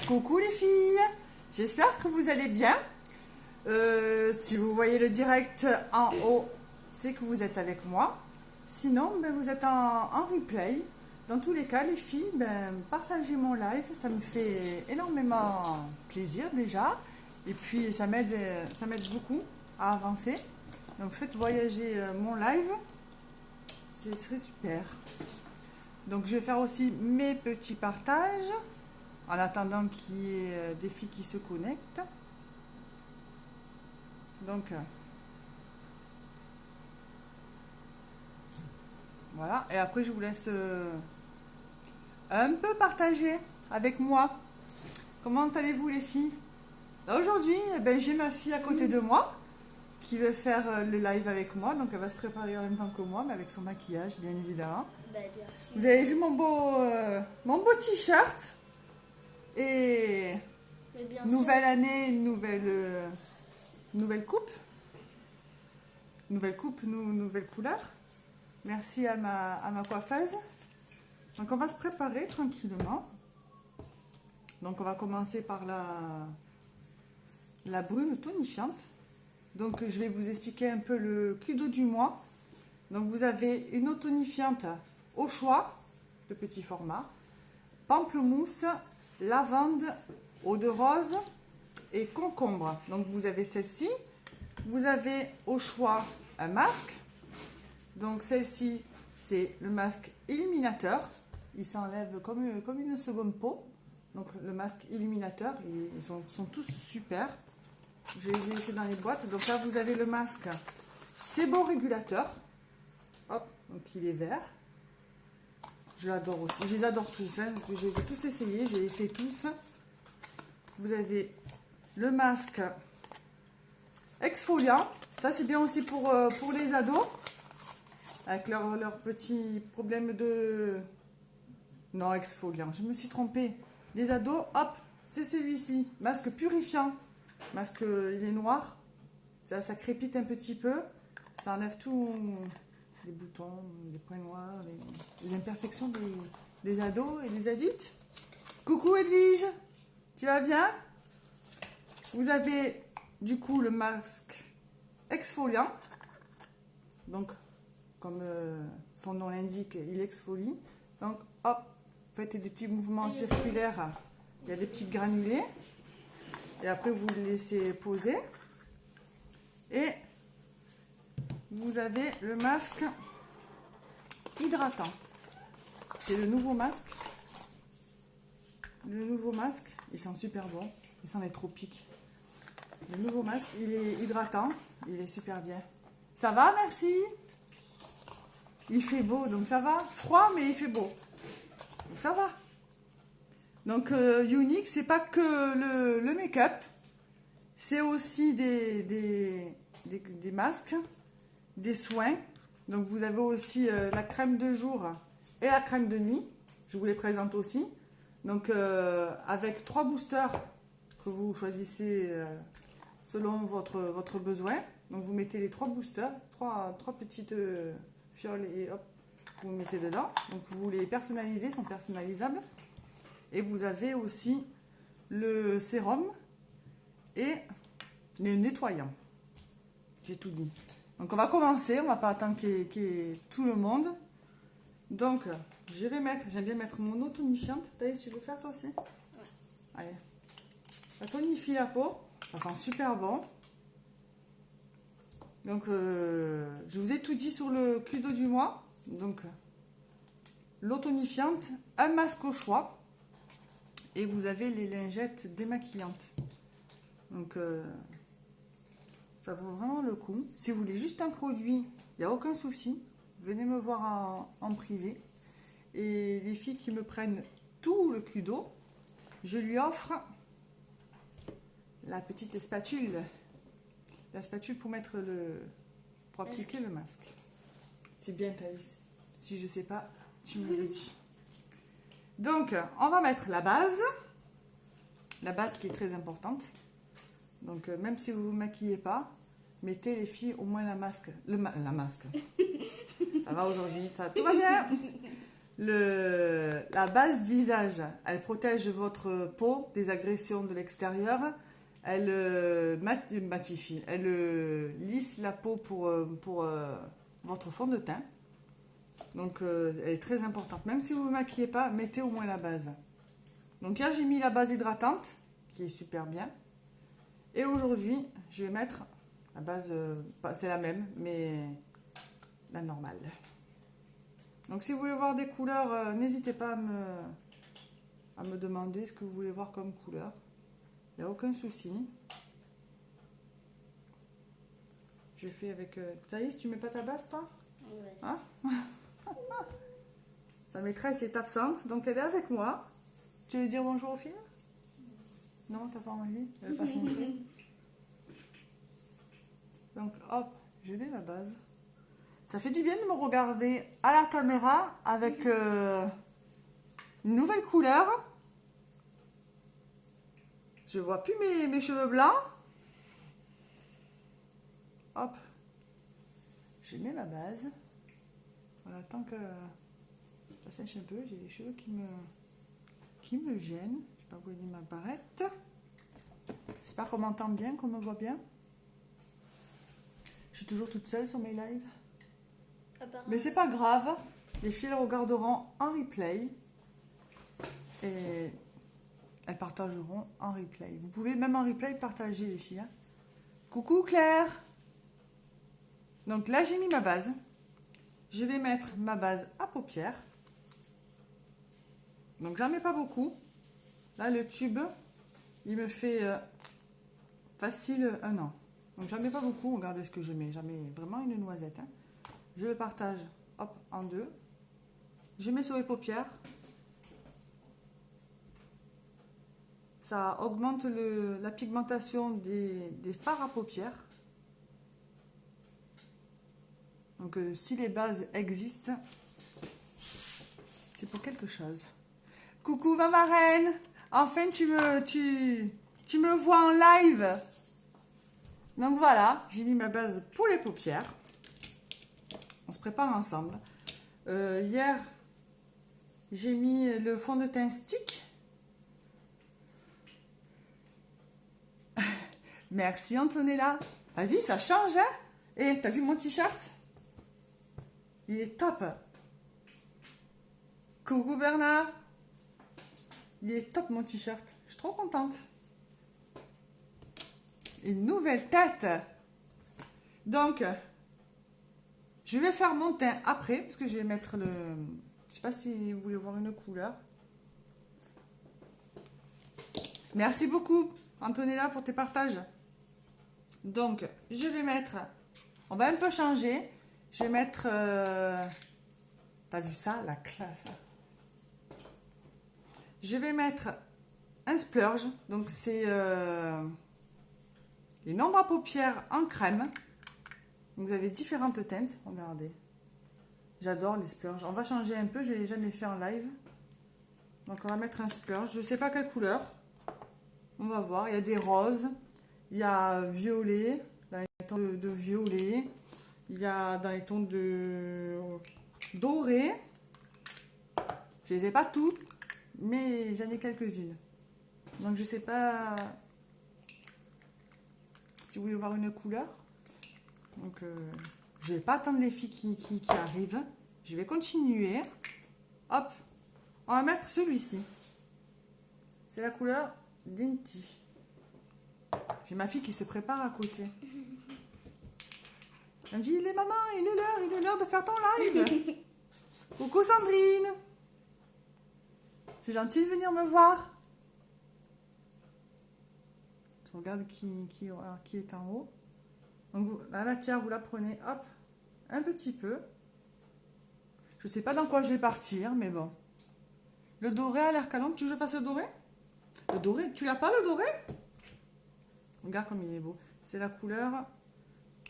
Coucou les filles, j'espère que vous allez bien. Si vous voyez le direct en haut, c'est que vous êtes avec moi. Sinon, vous êtes en replay. Dans tous les cas, les filles, partagez mon live, ça me fait énormément plaisir déjà. Et puis, ça m'aide beaucoup à avancer. Donc, faites voyager mon live, ce serait super. Donc, je vais faire aussi mes petits partages. En attendant qu'il y ait des filles qui se connectent. Donc, voilà. Et après, je vous laisse un peu partager avec moi. Comment allez-vous les filles? Là, aujourd'hui, j'ai ma fille à côté de moi qui veut faire le live avec moi. Donc, elle va se préparer en même temps que moi, mais avec son maquillage, bien évidemment. Bien sûr. Vous avez vu mon beau t-shirt? Et nouvelle année, nouvelle coupe. Nouvelle coupe, nouvelle couleur. Merci à ma coiffeuse. Donc on va se préparer tranquillement. Donc on va commencer par la brume tonifiante. Donc je vais vous expliquer un peu le Cluedo du mois. Donc vous avez une eau tonifiante au choix, de petit format, pamplemousse, lavande, eau de rose et concombre. Donc vous avez celle-ci. Vous avez au choix un masque. Donc celle-ci, c'est le masque illuminateur. Il s'enlève comme une seconde peau. Donc le masque illuminateur, ils sont tous super. Je les ai laissés dans les boîtes. Donc là, vous avez le masque séborégulateur. Hop, donc il est vert. Je l'adore aussi. Je les adore tous. Hein. Je les ai tous essayés. Je les ai fait tous. Vous avez le masque exfoliant. Ça, c'est bien aussi pour les ados. Avec leurs petits problèmes de... Non, exfoliant. Je me suis trompée. Les ados, hop, c'est celui-ci. Masque purifiant. Masque, il est noir. Ça crépite un petit peu. Ça enlève tout... les boutons, les points noirs, les imperfections des ados et des adultes. Coucou Edwige, tu vas bien? Vous avez du coup le masque exfoliant. Donc, comme son nom l'indique, il exfolie. Donc, hop, vous faites des petits mouvements circulaires. Il y a des petits granulés. Et après, vous le laissez poser. Et vous avez le masque hydratant. C'est le nouveau masque. Le nouveau masque, il sent super bon. Il sent les tropiques. Le nouveau masque, il est hydratant. Il est super bien. Ça va, merci. Il fait beau, donc ça va. Froid, mais il fait beau. Donc ça va. Donc, Younique, c'est pas que le make-up. C'est aussi des masques, des soins. Donc, vous avez aussi la crème de jour et la crème de nuit. Je vous les présente aussi. Donc, avec 3 boosters que vous choisissez selon votre besoin. Donc, vous mettez les 3 boosters, 3 petites fioles et hop, vous mettez dedans. Donc, vous les personnalisez, ils sont personnalisables. Et vous avez aussi le sérum et les nettoyants. J'ai tout dit. Donc on va commencer, on va pas attendre qu'il y ait tout le monde. Donc je vais mettre, j'aime bien mettre mon eau tonifiante. Thaïs, tu veux faire toi aussi? Ouais. Allez. Ça tonifie la peau, ça sent super bon. Donc je vous ai tout dit sur le Cluedo du mois. Donc l'eau tonifiante, un masque au choix. Et vous avez les lingettes démaquillantes. Donc ça vaut vraiment le coup. Si vous voulez juste un produit, il n'y a aucun souci. Venez me voir en privé. Et les filles qui me prennent tout le Cluedo, je lui offre la petite spatule. La spatule pour mettre pour appliquer le masque. C'est bien, Thaïs. Si je ne sais pas, tu me le dis. Donc, on va mettre la base. La base qui est très importante. Donc, même si vous ne vous maquillez pas, mettez les filles au moins la masque. La masque. Ça va aujourd'hui, tout va bien. La base visage, elle protège votre peau des agressions de l'extérieur. Elle matifie, elle lisse la peau pour votre fond de teint. Donc elle est très importante. Même si vous ne vous maquillez pas, mettez au moins la base. Donc hier j'ai mis la base hydratante, qui est super bien. Et aujourd'hui, je vais mettre la base, c'est la même, mais la normale. Donc si vous voulez voir des couleurs, n'hésitez pas à me demander ce que vous voulez voir comme couleur. Il n'y a aucun souci. Je fais avec... Thaïs, tu mets pas ta base, toi? Oui. Hein? Sa maîtresse est absente, donc elle est avec moi. Tu veux dire bonjour aux filles? Non, t'as pas envie? Elle veut pas se montrer. Donc hop, je mets ma base. Ça fait du bien de me regarder à la caméra avec une nouvelle couleur. Je vois plus mes cheveux blancs. Hop, je mets ma base. Voilà, tant que ça sèche un peu, j'ai les cheveux qui me gênent. Je sais pas où est ma barrette. J'espère qu'on m'entend bien, qu'on me voit bien. Je suis toujours toute seule sur mes lives. Mais c'est pas grave. Les filles regarderont en replay. Et elles partageront en replay. Vous pouvez même en replay partager, les filles. Hein. Coucou Claire. Donc là, j'ai mis ma base. Je vais mettre ma base à paupières. Donc j'en mets pas beaucoup. Là, le tube, il me fait facile 1 an. Donc j'en mets pas beaucoup. Regardez ce que je mets. J'en mets vraiment une noisette. Hein. Je le partage hop, en 2. Je mets sur les paupières. Ça augmente la pigmentation des fards à paupières. Donc si les bases existent, c'est pour quelque chose. Coucou ma marraine, enfin tu me vois en live. Donc voilà, j'ai mis ma base pour les paupières. On se prépare ensemble. Hier, j'ai mis le fond de teint stick. Merci Antonella. T'as vu, ça change, hein? Et t'as vu mon t-shirt? Il est top. Coucou Bernard. Il est top mon t-shirt. Je suis trop contente. Une nouvelle tête. Donc, je vais faire mon teint après, parce que je vais mettre le... Je sais pas si vous voulez voir une couleur. Merci beaucoup Antonella pour tes partages. Donc, je vais mettre... On va un peu changer. Je vais mettre... T'as vu ça? La classe. Je vais mettre un splurge. Donc, c'est une ombre à paupières en crème. Donc, vous avez différentes teintes. Regardez. J'adore les splurges. On va changer un peu. Je ne l'ai jamais fait en live. Donc, on va mettre un splurge. Je ne sais pas quelle couleur. On va voir. Il y a des roses. Il y a violet. Dans les tons de violet. Il y a dans les tons de doré. Je les ai pas toutes, mais j'en ai quelques-unes. Donc je sais pas si vous voulez voir une couleur. Donc je vais pas attendre les filles qui arrivent. Je vais continuer. Hop, on va mettre celui-ci. C'est la couleur Dinty. J'ai ma fille qui se prépare à côté. Elle me dit, il est maman, il est l'heure de faire ton live. Coucou Sandrine. C'est gentil de venir me voir. Je regarde qui est en haut. Donc vous, la matière, vous la prenez, hop, un petit peu. Je sais pas dans quoi je vais partir, mais bon. Le doré a l'air calant. Tu veux que je fasse le doré? Le doré, tu l'as pas le doré? Regarde comme il est beau. C'est la couleur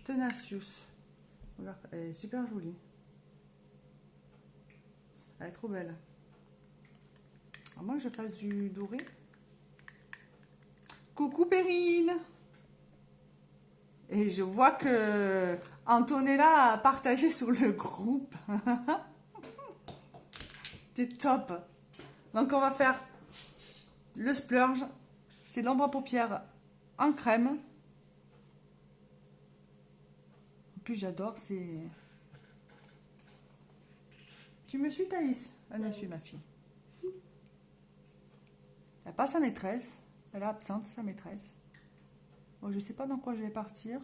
Tenacious. Regarde, elle est super jolie. Elle est trop belle. À moins que je fasse du doré. Coucou Perrine. Et je vois que Antonella a partagé sur le groupe. C'est top. Donc on va faire le splurge. C'est l'ombre à paupières en crème. En plus j'adore, c'est... Tu me suis Thaïs? Elle me suit ma fille. Elle n'a pas sa maîtresse. Elle est absente, sa maîtresse. Bon, je ne sais pas dans quoi je vais partir.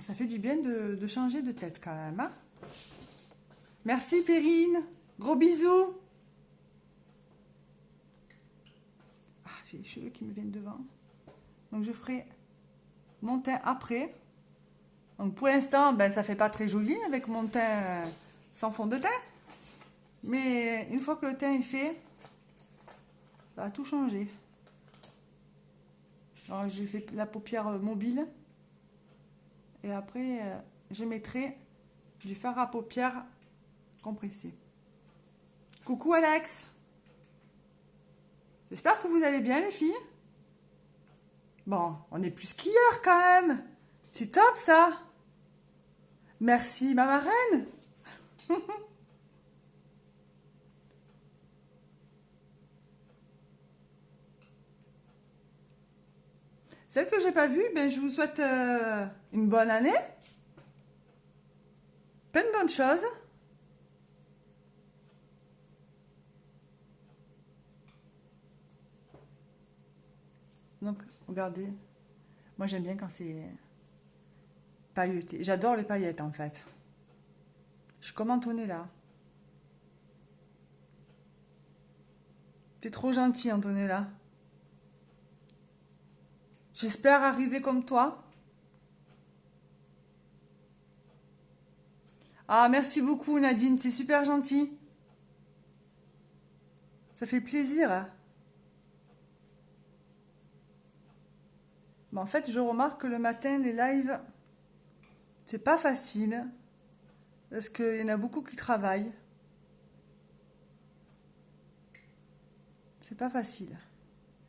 Ça fait du bien de changer de tête quand même. Hein. Merci Perrine. Gros bisous. Ah, j'ai les cheveux qui me viennent devant. Donc je ferai mon teint après. Donc pour l'instant, ben, ça fait pas très joli avec mon teint sans fond de teint. Mais une fois que le teint est fait, ça va tout changer. Alors j'ai fait la paupière mobile. Et après, je mettrai du fard à paupières compressé. Coucou Alex. J'espère que vous allez bien les filles. Bon, on est plus qu'hier quand même. C'est top ça. Merci ma marraine. Celle que j'ai pas vue, ben, je vous souhaite une bonne année. Plein de bonnes choses. Donc, regardez. Moi, j'aime bien quand c'est pailleté. J'adore les paillettes, en fait. Je suis comme Antonella. T'es trop gentil, Antonella. J'espère arriver comme toi. Ah, merci beaucoup, Nadine. C'est super gentil. Ça fait plaisir. Mais en fait, je remarque que le matin, les lives, c'est pas facile. Parce qu'il y en a beaucoup qui travaillent. C'est pas facile.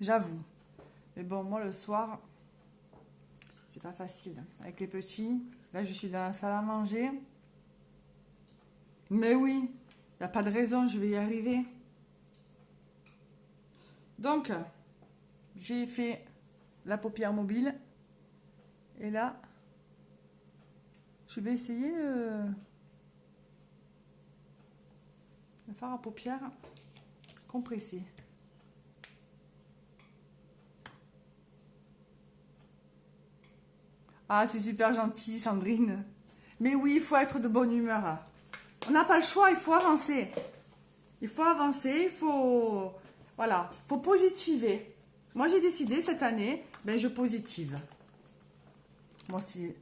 J'avoue. Mais bon, moi, le soir, c'est pas facile. Avec les petits, là, je suis dans la salle à manger. Mais oui, il n'y a pas de raison, je vais y arriver. Donc, j'ai fait la paupière mobile. Et là, je vais essayer le fard à paupières compressé. Ah, c'est super gentil, Sandrine. Mais oui, il faut être de bonne humeur. On n'a pas le choix, il faut avancer. Il faut avancer, il faut... Voilà, il faut positiver. Moi, j'ai décidé cette année, ben, je positive. Moi, c'est...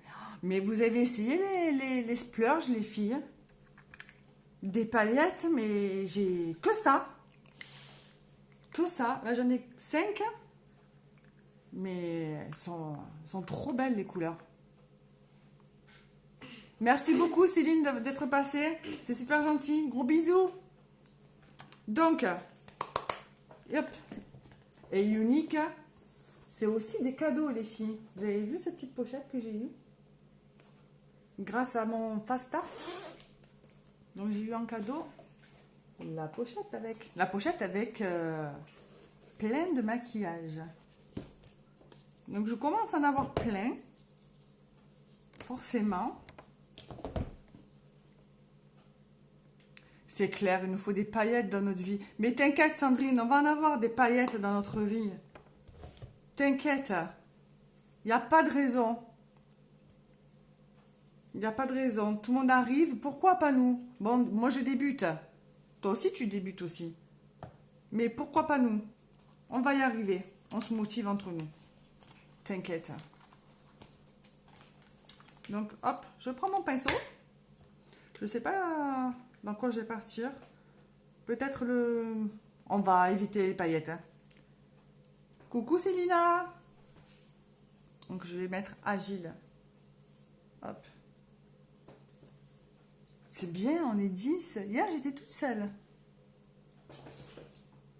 Mais vous avez essayé les splurges, les filles? Des paillettes, mais j'ai que ça. Que ça. Là, j'en ai 5. Mais elles sont trop belles, les couleurs. Merci beaucoup, Céline, d'être passée. C'est super gentil. Gros bisous. Donc, hop. Et unique, c'est aussi des cadeaux, les filles. Vous avez vu cette petite pochette que j'ai eue? Grâce à mon fast start. Donc, j'ai eu en cadeau la pochette avec plein de maquillage. Donc, je commence à en avoir plein. Forcément. C'est clair, il nous faut des paillettes dans notre vie. Mais t'inquiète, Sandrine, on va en avoir des paillettes dans notre vie. T'inquiète. Il n'y a pas de raison. Il n'y a pas de raison. Tout le monde arrive. Pourquoi pas nous? Bon, moi, je débute. Toi aussi, tu débutes aussi. Mais pourquoi pas nous? On va y arriver. On se motive entre nous. T'inquiète. Donc, hop, je prends mon pinceau. Je ne sais pas dans quoi je vais partir. Peut-être le... On va éviter les paillettes. Hein. Coucou Célina. Donc, je vais mettre agile. Hop. C'est bien, on est 10. Hier, j'étais toute seule.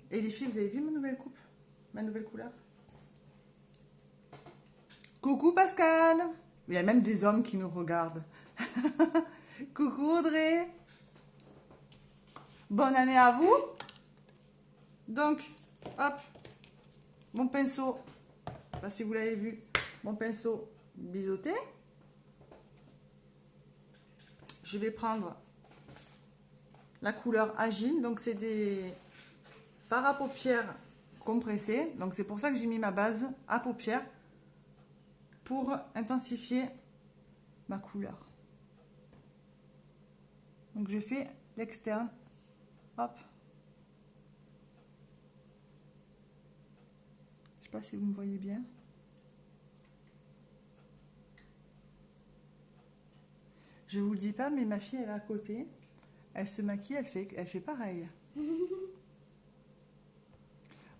Et les filles, vous avez vu ma nouvelle coupe? Ma nouvelle couleur? Coucou Pascal. Il y a même des hommes qui nous regardent. Coucou Audrey. Bonne année à vous. Donc, hop, mon pinceau. Je ne sais pas si vous l'avez vu. Mon pinceau biseauté. Je vais prendre la couleur Agile. Donc, c'est des fards à paupières compressés. Donc, c'est pour ça que j'ai mis ma base à paupières pour intensifier ma couleur. Donc, je fais l'externe. Hop. Je sais pas si vous me voyez bien. Je vous le dis pas, mais ma fille, elle est à côté. Elle se maquille, elle fait pareil.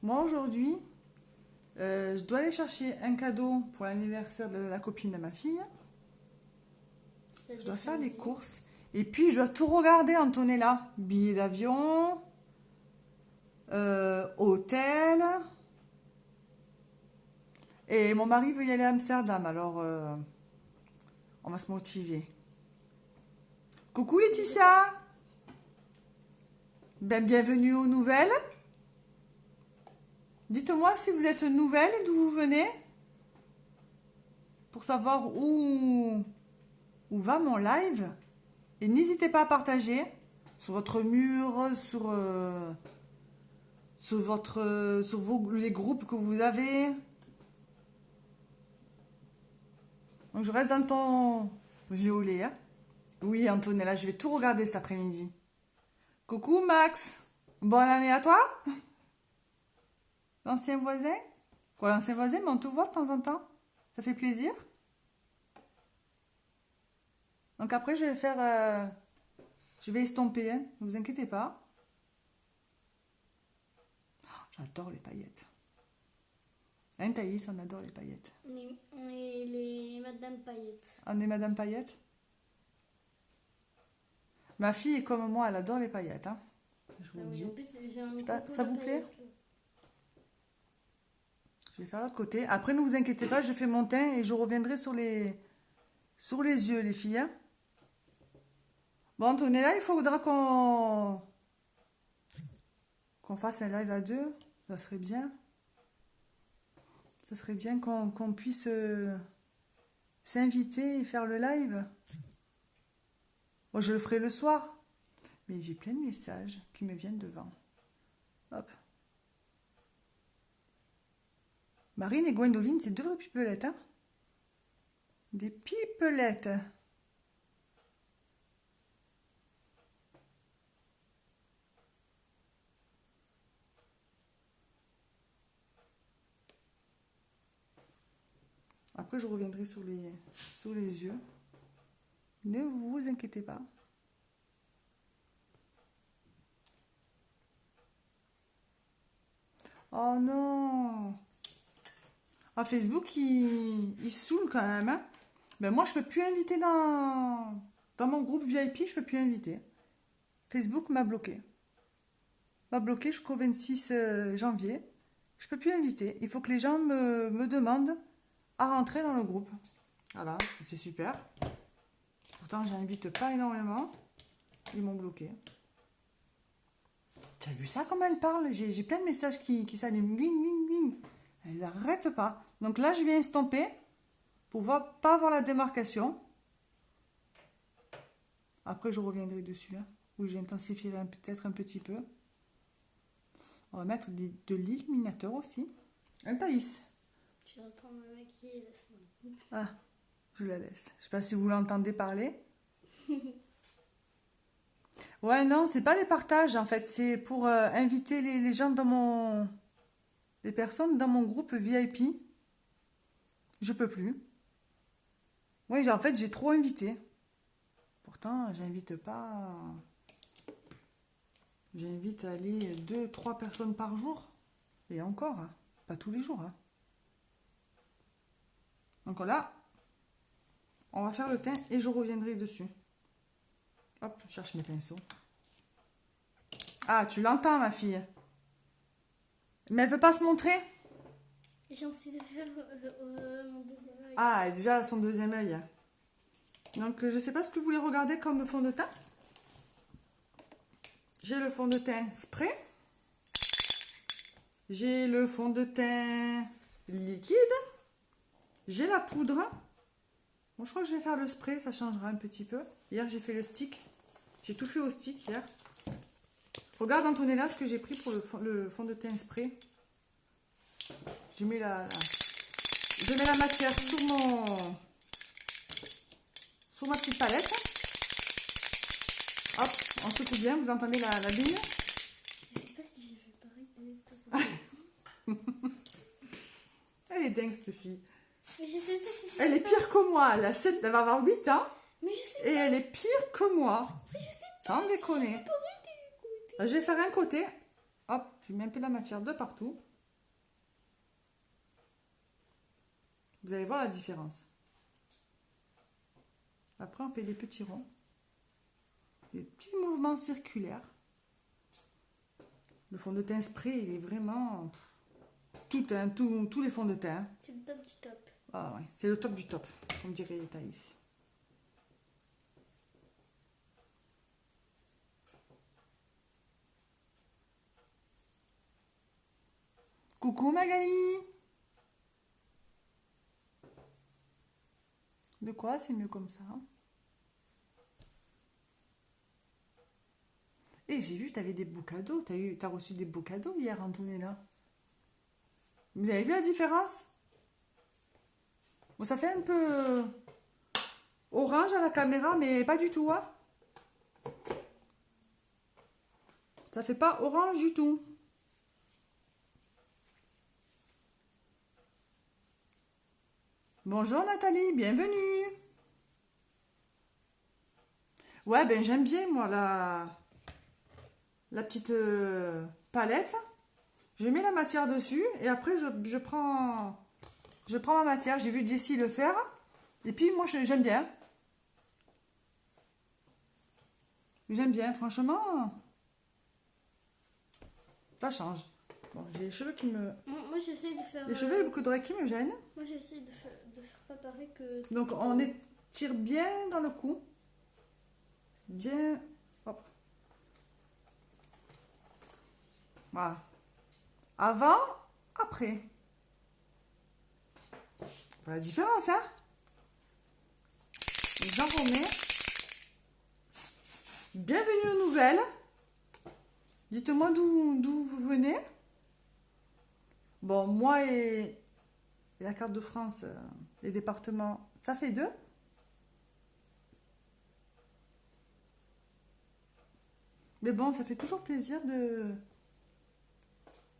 Moi, aujourd'hui, je dois aller chercher un cadeau pour l'anniversaire de la copine de ma fille. Je dois faire des courses. Et puis, je dois tout regarder, Antonella. Billets d'avion, hôtel. Et mon mari veut y aller à Amsterdam, alors on va se motiver. Coucou Laetitia. Bienvenue aux nouvelles. Dites-moi si vous êtes nouvelle, d'où vous venez. Pour savoir où va mon live. Et n'hésitez pas à partager sur votre mur, sur les groupes que vous avez. Donc je reste dans le ton violet. Hein. Oui, Antonella, je vais tout regarder cet après-midi. Coucou Max. Bonne année à toi. L'ancien voisin. Quoi, l'ancien voisin, mais on te voit de temps en temps. Ça fait plaisir. Donc après, je vais faire... je vais estomper, hein. Ne vous inquiétez pas. Oh, j'adore les paillettes. Hein, Thaïs, on adore les paillettes. On est les Madame Paillettes. On est Madame Paillette. Ma fille est comme moi, elle adore les paillettes. Hein. Je vous le dis. En plus, Ça vous plaît? Je vais faire l'autre côté. Après, ne vous inquiétez pas, je fais mon teint et je reviendrai sur les yeux, les filles. Hein. Bon, Antonella, il faudra qu'on fasse un live à deux. Ça serait bien. Ça serait bien qu'on puisse s'inviter et faire le live. Moi, je le ferai le soir. Mais j'ai plein de messages qui me viennent devant. Hop. Marine et Gwendoline, c'est deux vraies pipelettes. Hein? Des pipelettes. Après, je reviendrai sur les yeux. Ne vous inquiétez pas. Oh non! Ah, Facebook, il saoule quand même. Hein? Ben moi, je peux plus inviter dans mon groupe VIP, je peux plus inviter. Facebook m'a bloqué. M'a bloqué jusqu'au 26 janvier. Je peux plus inviter. Il faut que les gens me demandent à rentrer dans le groupe. Voilà, c'est super. Pourtant, j'invite pas énormément. Ils m'ont bloqué. Tu as vu ça, comment elle parle? J'ai plein de messages qui s'allument. Bing, bing, bing. Elles n'arrêtent pas. Donc là, je viens estomper pour pas avoir la démarcation. Après, je reviendrai dessus. Hein, où j'intensifierai peut-être un petit peu. On va mettre de l'illuminateur aussi. Un Thaïs. Je suis en train de me maquiller. Ah, je la laisse. Je ne sais pas si vous l'entendez parler. Ouais, non, c'est pas les partages en fait. C'est pour inviter les gens les personnes dans mon groupe VIP. Je peux plus. Oui, en fait, j'ai trop invité. Pourtant, j'invite pas. J'invite à aller 2-3 personnes par jour. Et encore, hein, pas tous les jours. Hein. Donc là, on va faire le teint et je reviendrai dessus. Hop, je cherche mes pinceaux. Ah, tu l'entends, ma fille. Mais elle veut pas se montrer? J'en suis faire mon deuxième œil. Ah, et déjà son deuxième œil. Donc, je ne sais pas ce que vous voulez regarder comme fond de teint. J'ai le fond de teint spray. J'ai le fond de teint liquide. J'ai la poudre. Bon, je crois que je vais faire le spray, ça changera un petit peu. Hier, j'ai fait le stick. J'ai tout fait au stick hier. Regarde, Antonella, ce que j'ai pris pour le fond de teint spray. Je mets la matière sur ma petite palette. Hop, on secoue bien, vous entendez la bille? Je sais pas si j'ai fait pareil. Elle est dingue, cette fille. Mais je sais pas si c'est Elle est pas- pire que moi. Elle va avoir 8 ans Mais je sais et elle est pire que moi. pas, je sais Sans déconner. pas arrêter. Là, je vais faire un côté. Hop, je mets un peu de la matière de partout. Vous allez voir la différence. Après, on fait des petits ronds. Des petits mouvements circulaires. Le fond de teint spray, il est vraiment... tous les fonds de teint. C'est le top du top. Ah ouais, c'est le top du top, comme dirait Thaïs. Coucou Magali. De quoi? C'est mieux comme ça. Et j'ai vu que tu avais des beaux cadeaux. T'as reçu des beaux cadeaux hier, Antonella. Vous avez vu la différence? Bon, ça fait un peu orange à la caméra, mais pas du tout, hein. Ça fait pas orange du tout. Bonjour Nathalie, bienvenue. Ouais, ben j'aime bien moi la petite palette. Je mets la matière dessus et après je prends ma matière. J'ai vu Jessie le faire et puis moi j'aime bien. J'aime bien, franchement. Ça change. Bon, j'ai les cheveux qui me... Moi j'essaie de faire. Les cheveux et le coudret qui me gênent. Moi j'essaie de faire pas pareil que. Donc on étire bien dans le cou. Bien. Hop. Voilà. Avant, après. Voilà la différence, hein? Donc, j'en remets. Bienvenue aux nouvelles. Dites-moi d'où vous venez. Bon, moi et la carte de France, les départements, ça fait 2. Mais bon, ça fait toujours plaisir de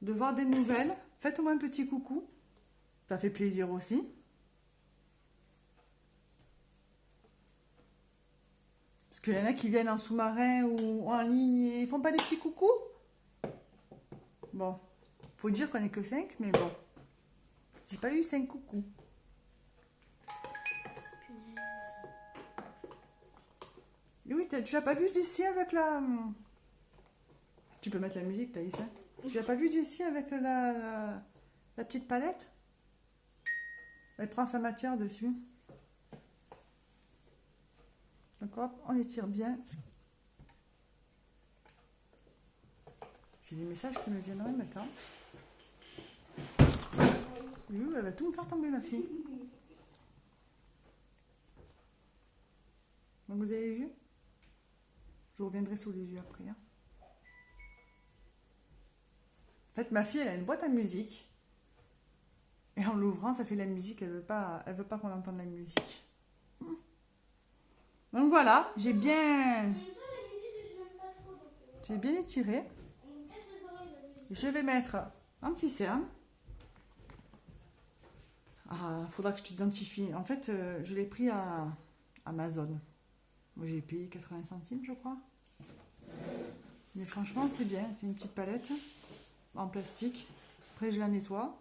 voir des nouvelles. Faites-moi un petit coucou. Ça fait plaisir aussi. Parce qu'il y en a qui viennent en sous-marin ou en ligne et ils font pas des petits coucous. Bon, faut dire qu'on n'est que 5, mais bon. J'ai pas eu 5 coucous. Et oui, tu as pas vu Jessie avec la... Tu peux mettre la musique, Thaïs. Hein. Tu as pas vu Jessie avec la petite palette? Elle prend sa matière dessus. Donc hop, on étire bien. J'ai des messages qui me viennent en même temps. Elle va tout me faire tomber, ma fille. Donc vous avez vu? Je reviendrai sous les yeux après. Hein. En fait, ma fille, elle a une boîte à musique. Et en l'ouvrant, ça fait de la musique. Elle veut pas qu'on entende la musique. Donc voilà, j'ai bien étiré. Je vais mettre un petit cerne. Ah, faudra que je t'identifie. En fait, je l'ai pris à Amazon. Moi, j'ai payé 80 centimes, je crois. Mais franchement, c'est bien. C'est une petite palette en plastique. Après, je la nettoie.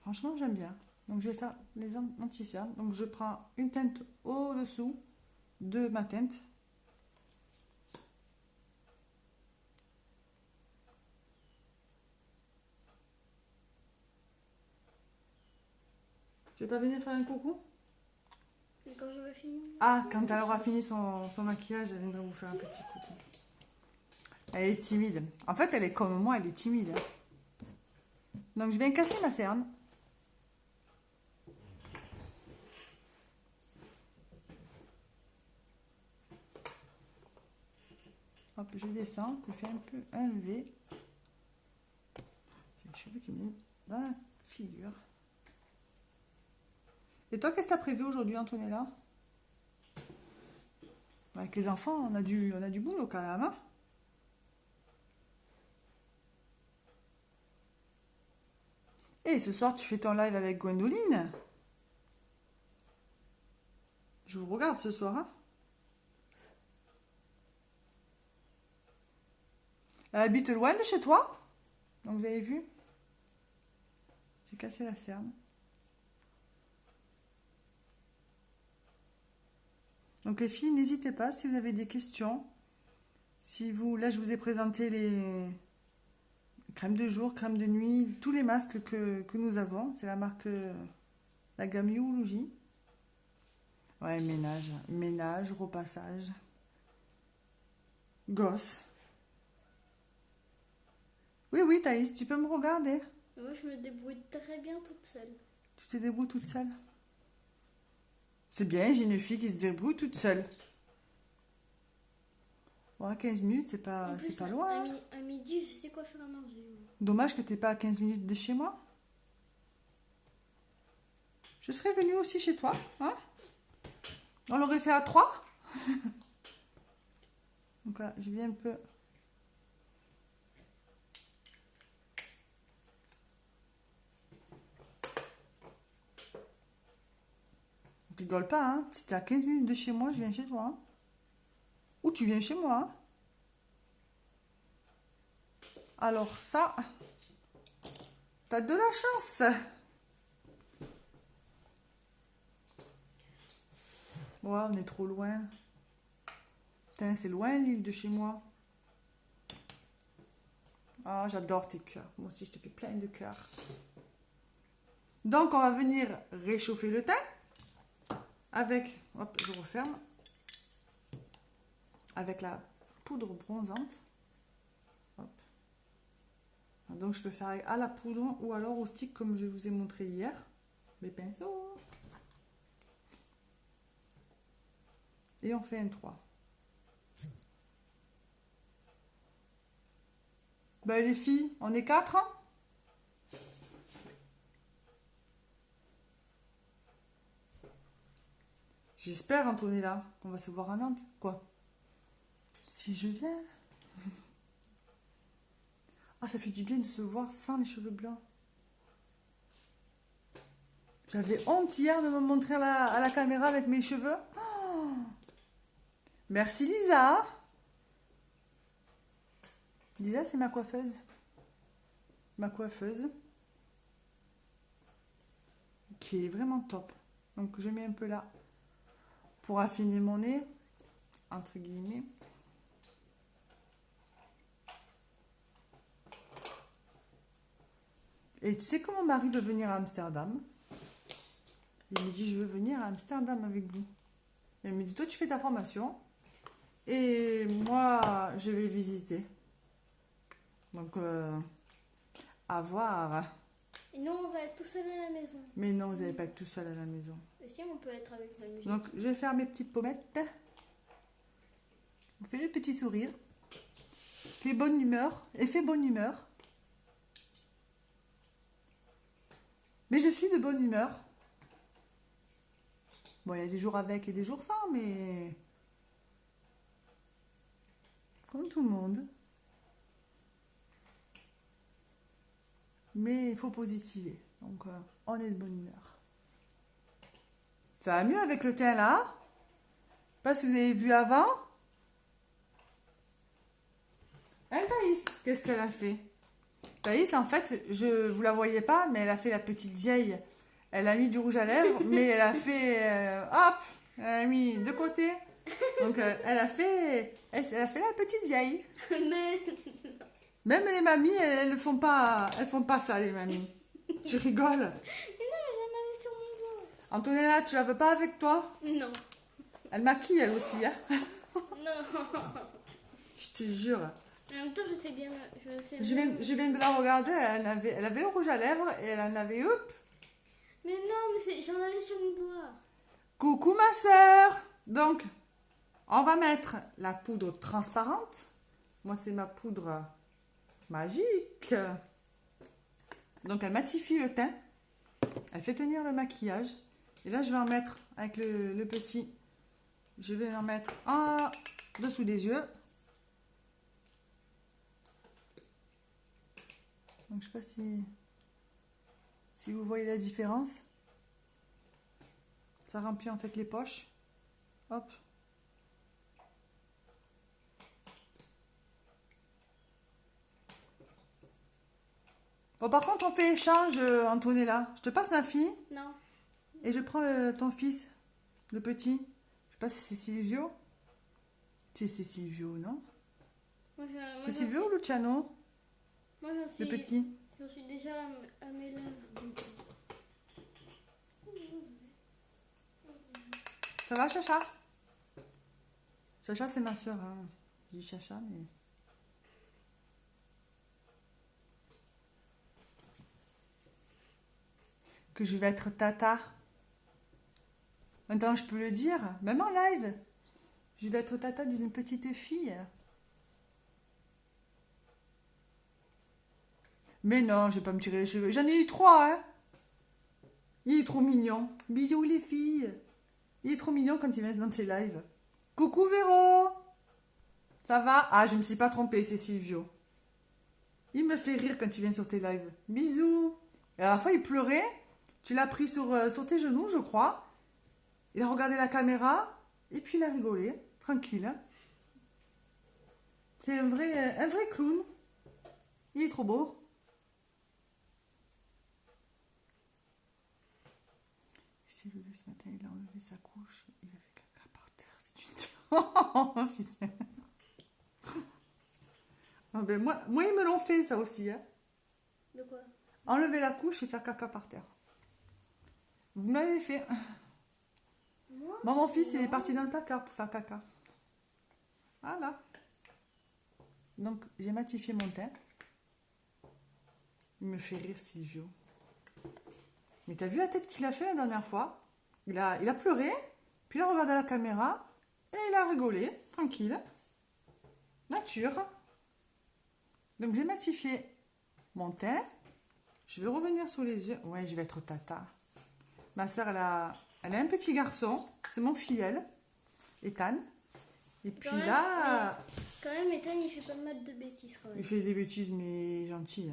Franchement, j'aime bien. Donc, j'ai ça, les anti-cernes. Donc, je prends une teinte au-dessous de ma teinte. Tu veux pas venir faire un coucou? Mais quand j'aurai fini. Ah, quand elle aura fini son maquillage, elle viendra vous faire un petit coucou. Elle est timide. En fait, elle est comme moi, elle est timide. Donc, je viens casser ma cerne. Hop, je descends, je fais un peu un V. J'ai les cheveux qui me viennent dans la figure. Et toi, qu'est-ce que tu as prévu aujourd'hui, Antonella? Avec les enfants, on a du boulot quand même, hein? Et ce soir, tu fais ton live avec Gwendoline? Je vous regarde ce soir, hein? Elle habite loin de chez toi? Donc, vous avez vu? J'ai cassé la cerne. Donc les filles, n'hésitez pas si vous avez des questions. Là, je vous ai présenté les crèmes de jour, crèmes de nuit, tous les masques que nous avons. C'est la marque, la gamme Youlogy. Ouais, ménage, repassage, gosse. Oui, Thaïs, tu peux me regarder. Moi, je me débrouille très bien toute seule. Tu te débrouilles toute seule. C'est bien, j'ai une fille qui se débrouille toute seule. Bon, 15 minutes, c'est pas loin. À midi, je sais quoi faire à manger. Dommage que tu n'es pas à 15 minutes de chez moi. Je serais venue aussi chez toi. Hein? On l'aurait fait à 3. Donc là, je viens un peu... On rigole pas, hein. Si tu es à 15 minutes de chez moi, je viens chez toi. Hein. Ou tu viens chez moi. Hein. Alors ça, t'as de la chance. Ouais, on est trop loin. Putain, c'est loin l'île de chez moi. Ah, j'adore tes cœurs. Moi aussi, je te fais plein de cœurs. Donc, on va venir réchauffer le teint avec, hop, je referme, avec la poudre bronzante. Hop. Donc, je peux faire à la poudre ou alors au stick comme je vous ai montré hier. Les pinceaux. Et on fait un 3. Ben, les filles, on est 4, hein? J'espère, Antonella, qu'on va se voir à Nantes. Quoi? Si je viens. Ah, ça fait du bien de se voir sans les cheveux blancs. J'avais honte hier de me montrer à la caméra avec mes cheveux. Oh, merci Lisa. Lisa, c'est ma coiffeuse. Ma coiffeuse. Qui est vraiment top. Donc, je mets un peu là. Pour affiner mon nez, entre guillemets. Et tu sais comment Marie veut venir à Amsterdam? Il me dit, je veux venir à Amsterdam avec vous. Et elle me dit, toi, tu fais ta formation. Et moi, je vais visiter. Donc, à voir. Et nous, on va être tout seul à la maison. Mais non, vous n'allez pas être tout seul à la maison. Et si on peut être avec la musique. Donc, je vais faire mes petites pommettes. On fait le petit sourire. Fais bonne humeur. Et fais bonne humeur. Mais je suis de bonne humeur. Bon, il y a des jours avec et des jours sans, mais... Comme tout le monde. Mais il faut positiver. Donc, on est de bonne humeur. Ça va mieux avec le teint là? Pas si vous avez vu avant. Hein, Thaïs, qu'est-ce qu'elle a fait? Thaïs, en fait, vous la voyez pas, mais elle a fait la petite vieille. Elle a mis du rouge à lèvres, mais elle a fait... hop! Elle a mis de côté. Donc, elle a fait la petite vieille. Mais... Même les mamies, elles font pas ça, les mamies. Tu rigoles? Mais non, j'en avais sur mon Antonella, tu la veux pas avec toi? Non. Elle maquille elle aussi, hein. Non. Je te jure. En même temps, je sais bien. Je viens de la regarder, elle avait le rouge à lèvres et elle en avait, hop. Mais non, mais j'en avais sur mon doigt. Coucou ma soeur. Donc, on va mettre la poudre transparente. Moi, c'est ma poudre magique. Donc, elle matifie le teint. Elle fait tenir le maquillage. Et là, je vais en mettre avec le petit. Je vais en mettre en dessous des yeux. Donc, je ne sais pas si vous voyez la différence. Ça remplit en fait les poches. Hop. Bon, par contre, on fait échange, Antonella. Je te passe ma fille Non. et je prends ton fils, le petit. Je sais pas si c'est Silvio. C'est Silvio, non? C'est Silvio ou Luciano? Moi, j'en suis. Le petit. J'en suis déjà à mes lèvres. Ça va, Chacha? Chacha, c'est ma soeur. Hein. Je dis Chacha, mais... Que je vais être tata. Maintenant, je peux le dire, même en live. Je vais être tata d'une petite fille. Mais non, je vais pas me tirer les cheveux. J'en ai eu 3, hein. Il est trop mignon. Bisous, les filles. Il est trop mignon quand il vient dans ses lives. Coucou, Véro. Ça va? Ah, je me suis pas trompée, c'est Silvio. Il me fait rire quand il vient sur tes lives. Bisous. Et à la fois, il pleurait. Tu l'as pris sur tes genoux, je crois. Il a regardé la caméra. Et puis, il a rigolé. Tranquille. Hein. C'est un vrai clown. Il est trop beau. Il s'est levé ce matin, il a enlevé sa couche. Il a fait caca par terre. C'est une... Oh, fils. Ah ben moi, ils me l'ont fait, ça aussi. Hein. De quoi? Enlever la couche et faire caca par terre. Vous m'avez fait. Moi? Bon, mon fils, il est parti dans le placard pour faire caca. Voilà. Donc, j'ai matifié mon teint. Il me fait rire, Silvio. Mais t'as vu la tête qu'il a fait la dernière fois? Il a pleuré, puis il a regardé la caméra, et il a rigolé, tranquille. Nature. Donc, j'ai matifié mon teint. Je vais revenir sur les yeux. Ouais, je vais être tata. Ma soeur, elle a un petit garçon. C'est mon filleul, Ethan. Et puis là... Quand même, Ethan, il fait pas mal de bêtises. Quand même. Il fait des bêtises, mais gentil.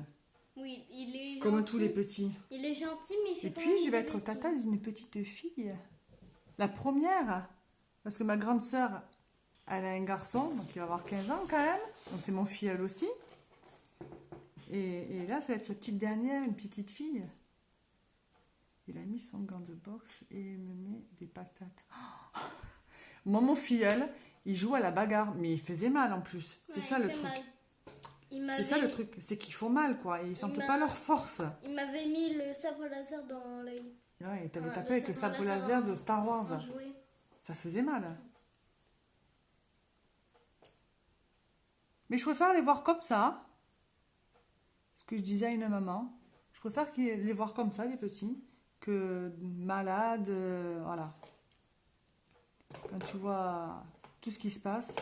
Oui, il est gentil. Comme tous les petits. Il est gentil, mais il fait Et quand puis, même je vais des être bêtises. tata d'une petite fille. La première. Parce que ma grande sœur, elle a un garçon, donc il va avoir 15 ans quand même. Donc c'est mon filleul aussi. Et là, ça va être la petite dernière, une petite fille. Il a mis son gant de boxe et il me met des patates. Oh. Moi, mon filleul, il joue à la bagarre, mais il faisait mal en plus. C'est Ouais, ça il le fait truc. mal. C'est ça le truc, c'est qu'ils font mal quoi, et ils sentent pas leur force. Il m'avait mis le sabre laser dans l'œil. Ouais, et t'avais tapé avec le sabre laser de Star Wars. Ça faisait mal. Mais je préfère les voir comme ça. Ce que je disais à une maman. Je préfère les voir comme ça, les petits, que malades, voilà. Quand tu vois tout ce qui se passe,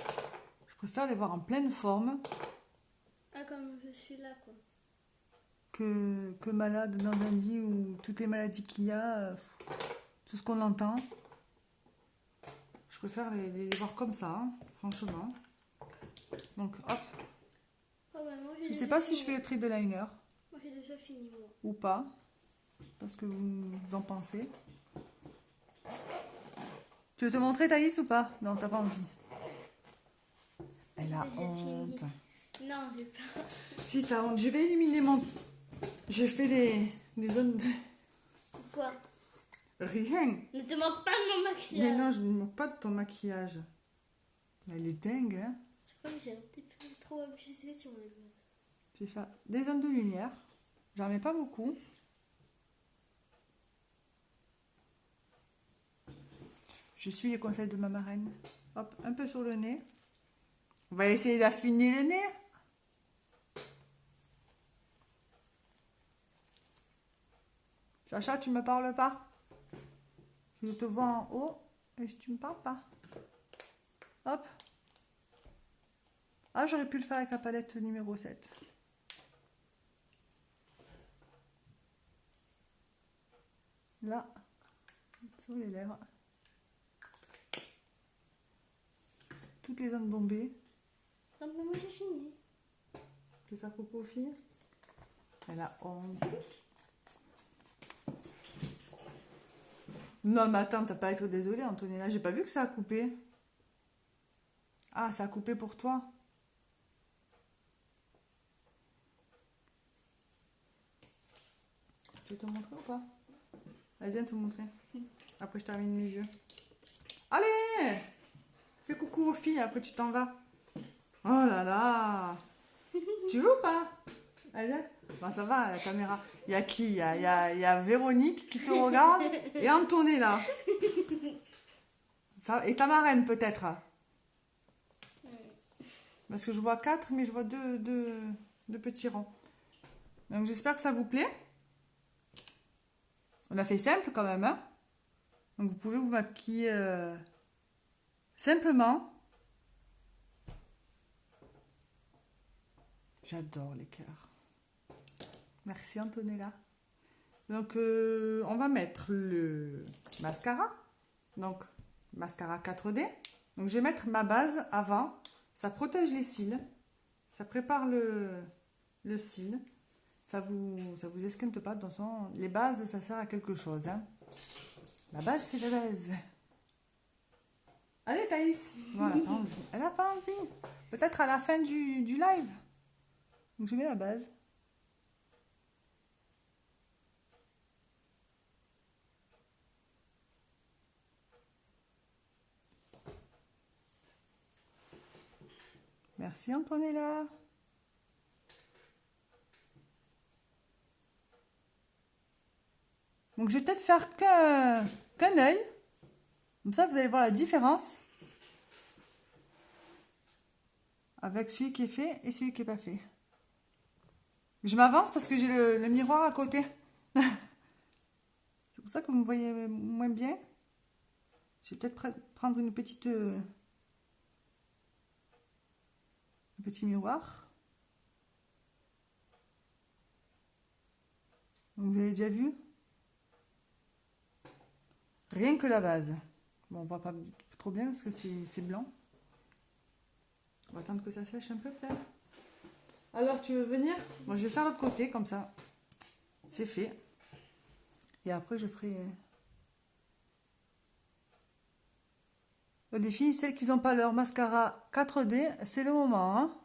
je préfère les voir en pleine forme. Ah, comme je suis là, quoi. Que malade dans un lit où toutes les maladies qu'il y a, tout ce qu'on entend. Je préfère les voir comme ça, hein, franchement. Donc, hop. Oh, bah, moi, Je sais pas si je fais le tri de liner Moi, j'ai déjà fini, moi. ou pas. Parce que vous en pensez. Tu veux te montrer, Thaïs, ou pas? Non, t'as pas envie. Elle a J'ai honte. fini. Non, j'ai pas. Si t'as honte, je vais éliminer mon... Je fais des zones de... Quoi? Rien. Ne te moque pas de mon maquillage. Mais non, je ne me moque pas de ton maquillage. Elle est dingue, hein. Je crois que j'ai un petit peu trop abusé sur les gosses. Je vais faire des zones de lumière. J'en mets pas beaucoup. Je suis les conseils de ma marraine. Hop, un peu sur le nez. On va essayer d'affiner le nez. Chacha, tu me parles pas? Je te vois en haut et tu me parles pas. Hop. Ah, j'aurais pu le faire avec la palette numéro 7. Là, sur les lèvres. Toutes les zones bombées. Non, mais moi j'ai fini. Tu veux faire coucou aux filles? Elle a honte. Non, mais attends, t'as pas à être désolée, Antonella. J'ai pas vu que ça a coupé. Ah, ça a coupé pour toi. Je vais te montrer ou pas? Elle vient te montrer. Après, je termine mes yeux. Allez! Fais coucou aux filles, après tu t'en vas. Oh là là! Tu veux ou pas? Allez, viens. Bon, ça va, la caméra. Il y a qui? Il y a Véronique qui te regarde et Antonella. Ça, et ta marraine peut-être. Parce que je vois 4, mais je vois deux petits rangs. Donc j'espère que ça vous plaît. On a fait simple quand même. Hein, donc vous pouvez vous maquiller simplement. J'adore les cœurs. Merci Antonella. Donc on va mettre le mascara. Donc mascara 4D. Donc je vais mettre ma base avant. Ça protège les cils. Ça prépare le cil. Ça vous esquinte pas. De toute façon, les bases, ça sert à quelque chose. Hein. La base, c'est la base. Allez, Thaïs. Non, elle n'a pas envie. Elle n'a pas envie. Peut-être à la fin du live. Donc, je mets la base. Merci, Antonella. Donc, je vais peut-être faire qu'un œil. Comme ça, vous allez voir la différence avec celui qui est fait et celui qui n'est pas fait. Je m'avance parce que j'ai le miroir à côté. C'est pour ça que vous me voyez moins bien. Je vais peut-être prendre un petit miroir. Donc, vous avez déjà vu? Rien que la base. Bon, on voit pas trop bien parce que c'est blanc. On va attendre que ça sèche un peu peut-être. Alors, tu veux venir? Moi, je vais faire l'autre côté, comme ça. C'est fait. Et après, je ferai... Les filles, celles qui n'ont pas leur mascara 4D, c'est le moment. Hein.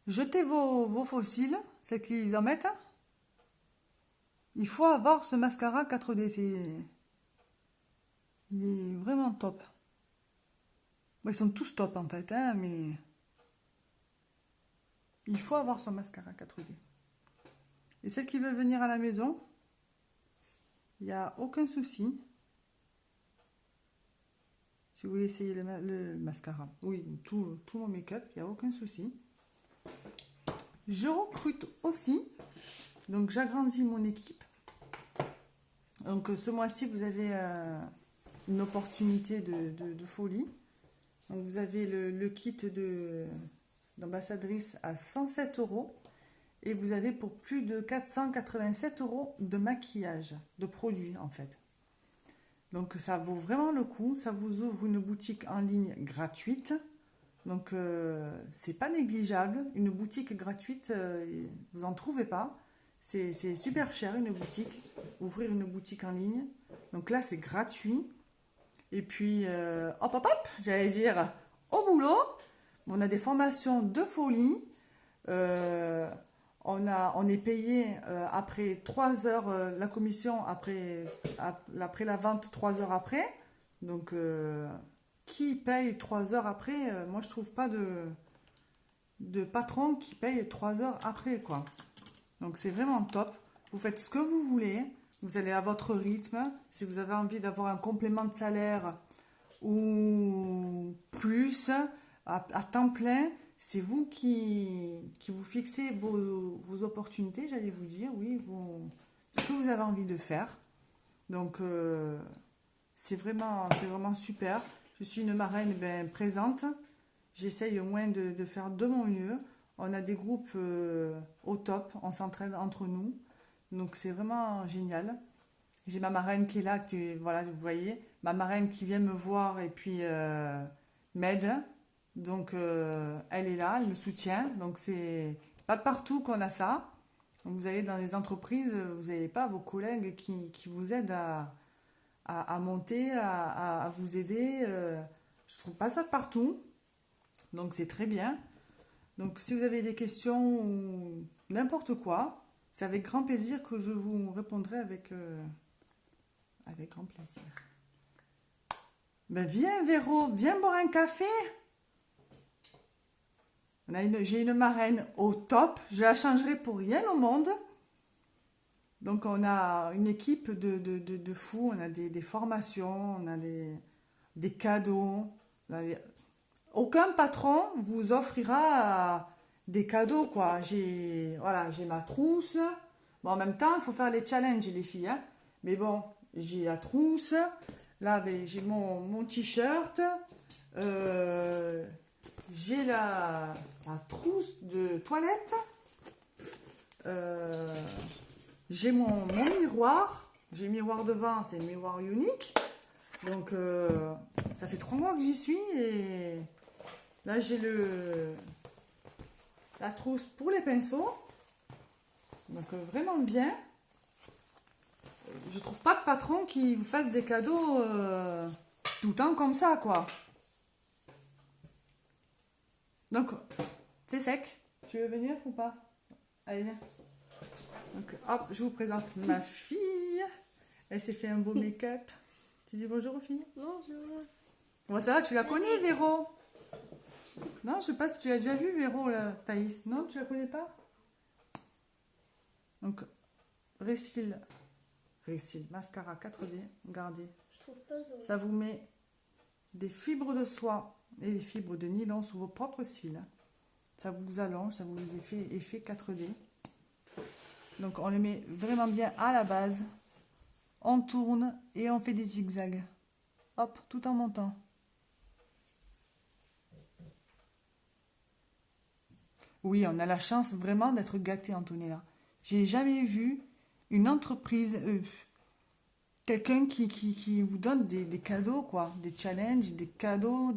Jetez vos fossiles, celles qui en mettent. Il faut avoir ce mascara 4D. Il est vraiment top. Bon, ils sont tous top en fait, hein, mais... Il faut avoir son mascara 4D. Et celles qui veulent venir à la maison, il n'y a aucun souci. Si vous voulez essayer le mascara, oui, tout mon make-up, il n'y a aucun souci. Je recrute aussi, donc j'agrandis mon équipe. Donc ce mois-ci, vous avez une opportunité de folie. Donc vous avez le kit d'ambassadrice à 107 € et vous avez pour plus de 487 € de maquillage, de produits en fait. Donc ça vaut vraiment le coup, ça vous ouvre une boutique en ligne gratuite. Donc c'est pas négligeable, une boutique gratuite, vous n'en trouvez pas. C'est super cher une boutique, ouvrir une boutique en ligne. Donc là c'est gratuit. Et puis hop hop hop, j'allais dire au boulot. On a des formations de folie. On est payé après 3 heures, la commission après la vente 3 heures après. Donc, qui paye 3 heures après? Moi, je trouve pas de patron qui paye 3 heures après, quoi. Donc, c'est vraiment top. Vous faites ce que vous voulez. Vous allez à votre rythme. Si vous avez envie d'avoir un complément de salaire ou plus à temps plein, c'est vous qui vous fixez vos opportunités, j'allais vous dire, oui, ce que vous avez envie de faire. Donc, c'est vraiment super. Je suis une marraine présente. J'essaye au moins de faire de mon mieux. On a des groupes au top. On s'entraide entre nous. Donc, c'est vraiment génial. J'ai ma marraine qui est là, voilà, vous voyez. Ma marraine qui vient me voir et puis m'aide. Donc, elle est là, elle me soutient. Donc, c'est pas de partout qu'on a ça. Vous allez dans les entreprises, vous n'avez pas vos collègues qui vous aident à monter, à vous aider. Je trouve pas ça de partout. Donc, c'est très bien. Donc, si vous avez des questions ou n'importe quoi, c'est avec grand plaisir que je vous répondrai avec grand plaisir. Ben, viens, Véro, viens boire un café. J'ai une marraine au top. Je la changerai pour rien au monde. Donc, on a une équipe de fous. On a des formations, on a des cadeaux. Aucun patron vous offrira des cadeaux, quoi. Voilà, j'ai ma trousse. Bon, en même temps, il faut faire les challenges, les filles. Hein. Mais bon, j'ai la trousse. Là, j'ai mon t-shirt. J'ai la trousse de toilette. J'ai mon miroir. J'ai le miroir devant, c'est le miroir unique. Donc, ça fait 3 mois que j'y suis. Et là, j'ai la trousse pour les pinceaux. Donc, vraiment bien. Je trouve pas de patron qui vous fasse des cadeaux tout le temps comme ça, quoi. Donc, c'est sec. Tu veux venir ou pas? Allez, viens. Donc, hop, je vous présente ma fille. Elle s'est fait un beau make-up. Tu dis bonjour aux filles? Bonjour. Bon, ça va, tu la connais, Véro? Non, je sais pas si tu l'as déjà vue, Véro, là, Thaïs. Non, tu la connais pas? Donc, Récil, mascara 4D, regardez. Je trouve pas ça. Ça vous met des fibres de soie et des fibres de nylon sur vos propres cils. Ça vous allonge, ça vous fait effet 4D. Donc on le met vraiment bien à la base. On tourne et on fait des zigzags. Hop, tout en montant. Oui, on a la chance vraiment d'être gâtés, Antonella. J'ai jamais vu une entreprise, quelqu'un qui vous donne des cadeaux, quoi. Des challenges, des cadeaux,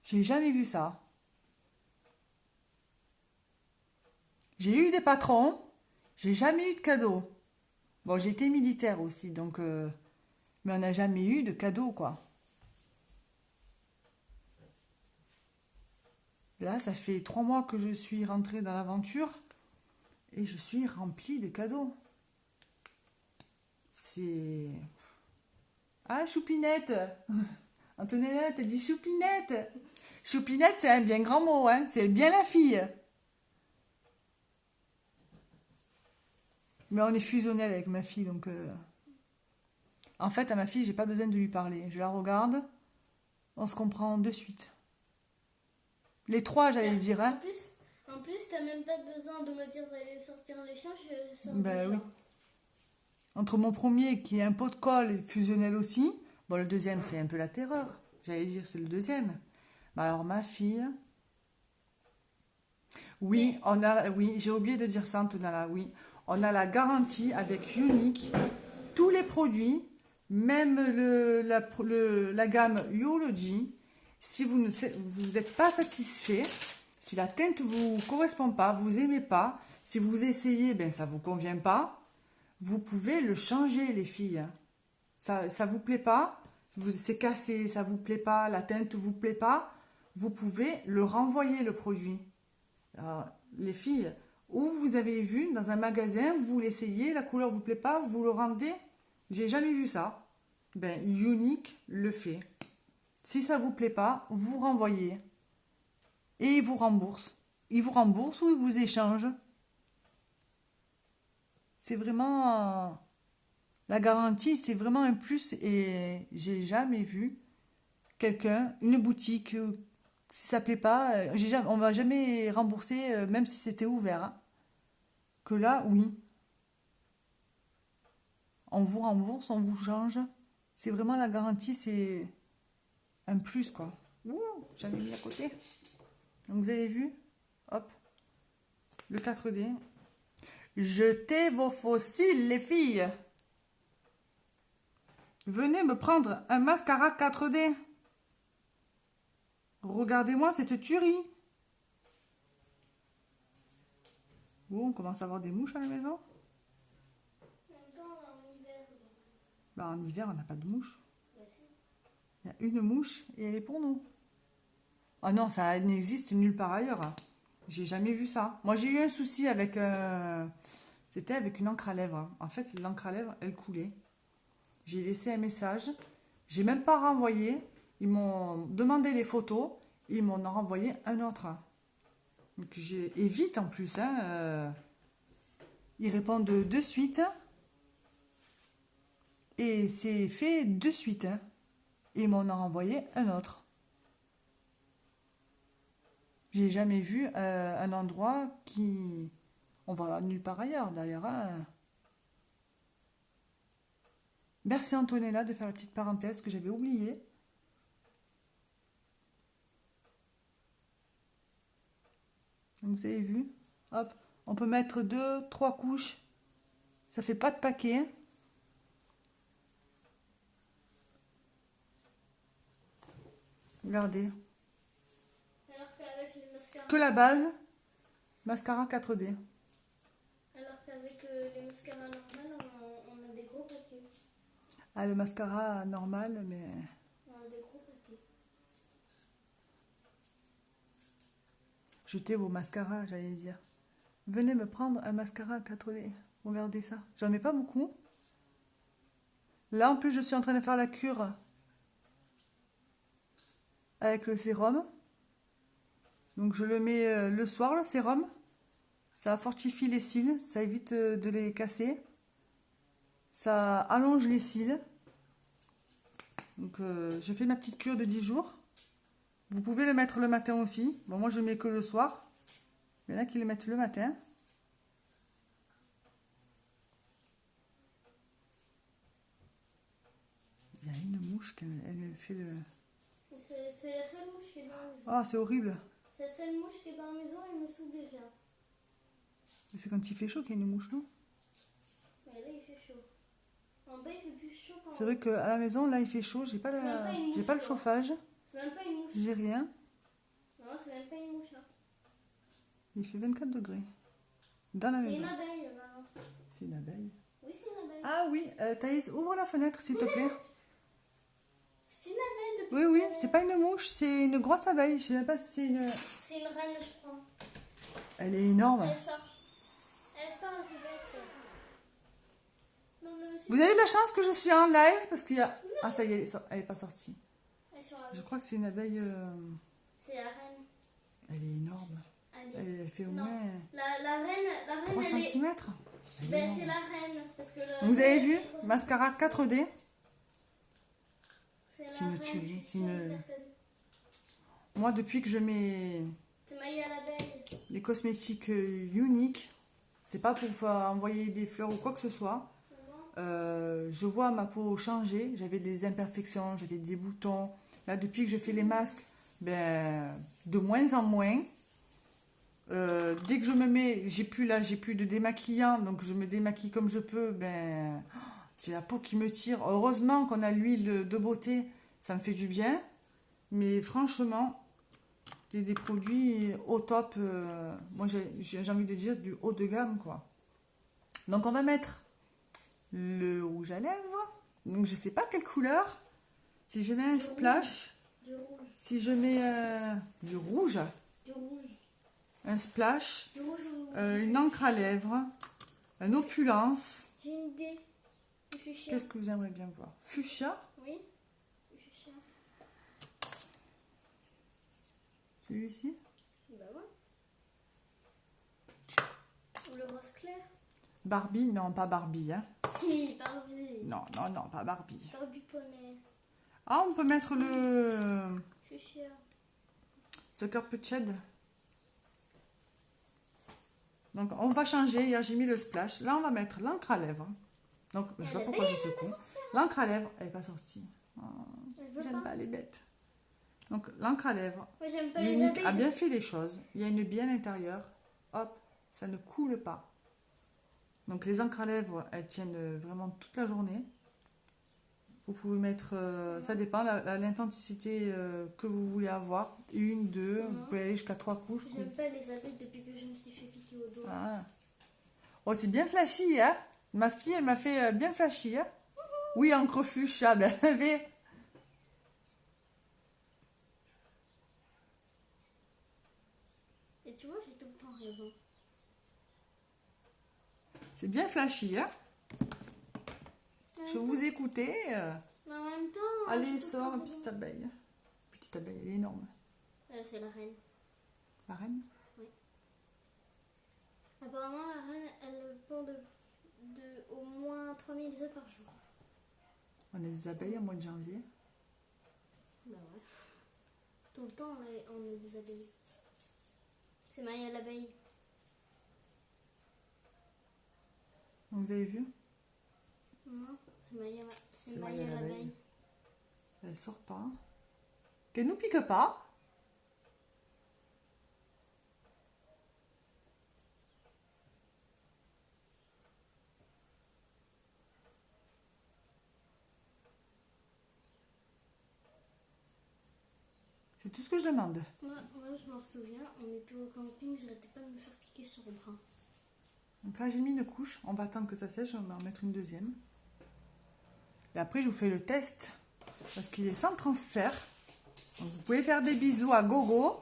J'ai jamais vu ça. J'ai eu des patrons, j'ai jamais eu de cadeaux. Bon, j'ai été militaire aussi, donc... mais on n'a jamais eu de cadeaux, quoi. Là, ça fait 3 mois que je suis rentrée dans l'aventure et je suis remplie de cadeaux. C'est... Ah, Choupinette! Antonella, t'as dit Choupinette! Choupinette, c'est un bien grand mot, hein? C'est bien la fille. Mais on est fusionnel avec ma fille, donc... En fait, à ma fille, j'ai pas besoin de lui parler. Je la regarde, on se comprend de suite. Les 3, j'allais dire, hein? En plus, t'as même pas besoin de me dire d'aller sortir les chiens, je sors Ben déjà. oui. Entre mon premier, qui est un pot de colle fusionnel aussi, bon, le deuxième, c'est un peu la terreur. J'allais dire, c'est le deuxième. Ben alors, ma fille... Oui, j'ai oublié de dire ça, Antonella, oui. On a la garantie avec Unique, tous les produits, même la gamme Yology. Si vous n'êtes pas satisfait, si la teinte ne vous correspond pas, vous n'aimez pas, si vous essayez, ben ça ne vous convient pas, vous pouvez le changer, les filles. Ça ne vous plaît pas, c'est cassé, ça ne vous plaît pas, la teinte ne vous plaît pas, vous pouvez le renvoyer, le produit. Alors, les filles, où vous avez vu dans un magasin, vous l'essayez, la couleur ne vous plaît pas, vous le rendez. J'ai jamais vu ça. Ben, Unique le fait. Si ça ne vous plaît pas, vous renvoyez. Et il vous rembourse. Il vous rembourse ou il vous échange. C'est vraiment La garantie, c'est vraiment un plus et j'ai jamais vu quelqu'un, une boutique, si ça plaît pas, on va jamais rembourser, même si c'était ouvert, hein. Que là, oui. On vous rembourse, on vous change. C'est vraiment la garantie, c'est un plus, quoi. Ouh, j'avais mis à côté. Donc vous avez vu, hop, le 4D. Jetez vos fossiles, les filles. Venez me prendre un mascara 4D. Regardez-moi cette tuerie. Bon, on commence à avoir des mouches à la maison. Bah, en hiver, on n'a pas de mouches. Il y a une mouche et elle est pour nous. Ah non, ça n'existe nulle part ailleurs. J'ai jamais vu ça. Moi, j'ai eu un souci avec... C'était avec une encre à lèvres. En fait, l'encre à lèvres, elle coulait. J'ai laissé un message. J'ai même pas renvoyé. Ils m'ont demandé les photos. Ils m'en ont renvoyé un autre. Donc, et vite en plus. Hein, ils répondent de suite. Et c'est fait de suite. Hein. Et ils m'en ont renvoyé un autre. J'ai jamais vu un endroit qui... On va nulle part ailleurs d'ailleurs. Hein. Merci Antonella de faire la petite parenthèse que j'avais oubliée. Vous avez vu? Hop, on peut mettre 2-3 couches. Ça fait pas de paquet. Regardez. Alors qu'avec les mascaras... Que la base, mascara 4D. Alors qu'avec les mascaras normales, on a des gros paquets. Ah, le mascara normal, mais... On a des gros paquets. Jetez vos mascaras, j'allais dire. Venez me prendre un mascara 4D. Regardez ça. J'en ai pas beaucoup. Là, en plus, je suis en train de faire la cure avec le sérum. Donc, je le mets le soir, le sérum. Ça fortifie les cils. Ça évite de les casser. Ça allonge les cils. Donc, je fais ma petite cure de 10 jours. Vous pouvez le mettre le matin aussi. Bon, moi, je mets que le soir. Il y en a qui le mettent le matin. Il y a une mouche qui elle fait le... C'est la seule mouche qui est dans la maison. Ah, c'est horrible. C'est la seule mouche qui est dans la maison, elle me saoule déjà. Mais c'est quand il fait chaud qu'il y a une mouche, non? Mais là, il fait chaud. En bas, il fait plus chaud qu'en haut. C'est vrai qu'à la maison, là, il fait chaud. J'ai pas, j'ai pas le chauffage. C'est même pas une mouche. J'ai rien. Non, c'est même pas une mouche. Hein. Il fait 24 degrés. Dans la C'est maison. une abeille, maman. C'est une abeille. Oui, c'est une abeille. Ah oui, Thaïs, ouvre la fenêtre, s'il te plaît. C'est une abeille depuis Oui, oui, tout à l'heure. c'est pas une mouche, c'est une grosse abeille. Je sais même pas si c'est une... C'est une reine, je crois. Elle est énorme. Elle sort. Elle sort, la bête. Non, non, monsieur. Vous avez de la chance que je suis en live parce qu'il y a... Ah, ça y est, elle est pas sortie. Elle est sur la Je bête. crois que c'est une abeille... C'est la reine. Elle est énorme. Elle fait au Non. moins La reine, 3 elle est... cm. Ben, c'est la reine. Parce que la Vous reine, avez elle vu? fait 3 Mascara 4D. C'est la C'est une reine, tuerie, je c'est une- suis certaine. Moi, depuis que je mets C'est maillot à l'abeille. les cosmétiques uniques, c'est pas pour envoyer des fleurs ou quoi que ce soit. Je vois ma peau changer. J'avais des imperfections, j'avais des boutons. Là, depuis que je fais les masques, ben, de moins en moins. Dès que je me mets, j'ai plus de démaquillant, donc je me démaquille comme je peux. Ben, j'ai la peau qui me tire. Heureusement qu'on a l'huile de beauté, ça me fait du bien. Mais franchement, c'est des produits au top. Moi, j'ai envie de dire du haut de gamme, quoi. Donc, on va mettre le rouge à lèvres. Donc, je sais pas quelle couleur. Si je mets un splash, Du rouge. si je mets du rouge, Du rouge. un splash, Du rouge ou... une encre à lèvres, un opulence. J'ai une idée. Du fuchsia. Qu'est-ce que vous aimeriez bien voir? Fuchsia, Oui. Du fuchsia. celui-ci. Bah ouais. Ou le rose clair. Barbie, non pas Barbie, hein. Si. Barbie, Barbie. Non, non, non, pas Barbie. Barbie poney. Ah, on peut mettre le Fuchsia. Sucker Puched. Donc, on va changer. Hier, j'ai mis le splash. Là, on va mettre l'encre à lèvres. Donc, je sais pas pourquoi je secoue. L'encre à lèvres, elle n'est pas sortie. Oh, j'aime pas les bêtes. Donc, l'encre à lèvres. Moi, j'aime pas les L'unique abeilles. a bien fait les choses. Il y a une bille à l'intérieur. Hop, ça ne coule pas. Donc, les encres à lèvres, elles tiennent vraiment toute la journée. Vous pouvez mettre, ça dépend, l'intensité que vous voulez avoir. 1, 2, vous pouvez aller jusqu'à 3 couches. J'aime pas les abeilles depuis que je me suis fait piquer au doigt. Ah. Oh, c'est bien flashy, hein? Ma fille, elle m'a fait bien flashy, hein? Oui, encre fuchsia, ben, Et tu vois, j'ai tout le temps raison. c'est bien flashy, hein? Je vous écoutais. Mais en même temps... Allez, c'est sors, pas une raison. petite abeille. Petite abeille, elle est énorme. C'est la reine. La reine? Apparemment, la reine, elle pond de au moins 3000 œufs par jour. On a des abeilles au mois de janvier. Bah ouais. Tout le temps, on a des abeilles. C'est Maya l'abeille. Donc, vous avez vu? Non, c'est C'est Maya Maya l'abeille. l'abeille. Elle sort pas. Qu'elle nous pique pas. C'est tout ce que je demande. Moi, je m'en souviens, on était au camping, j'arrêtais pas de me faire piquer sur le bras. Donc là, j'ai mis une couche. On va attendre que ça sèche. On va en mettre une deuxième. Et après, je vous fais le test. Parce qu'il est sans transfert. Donc, vous pouvez faire des bisous à gogo.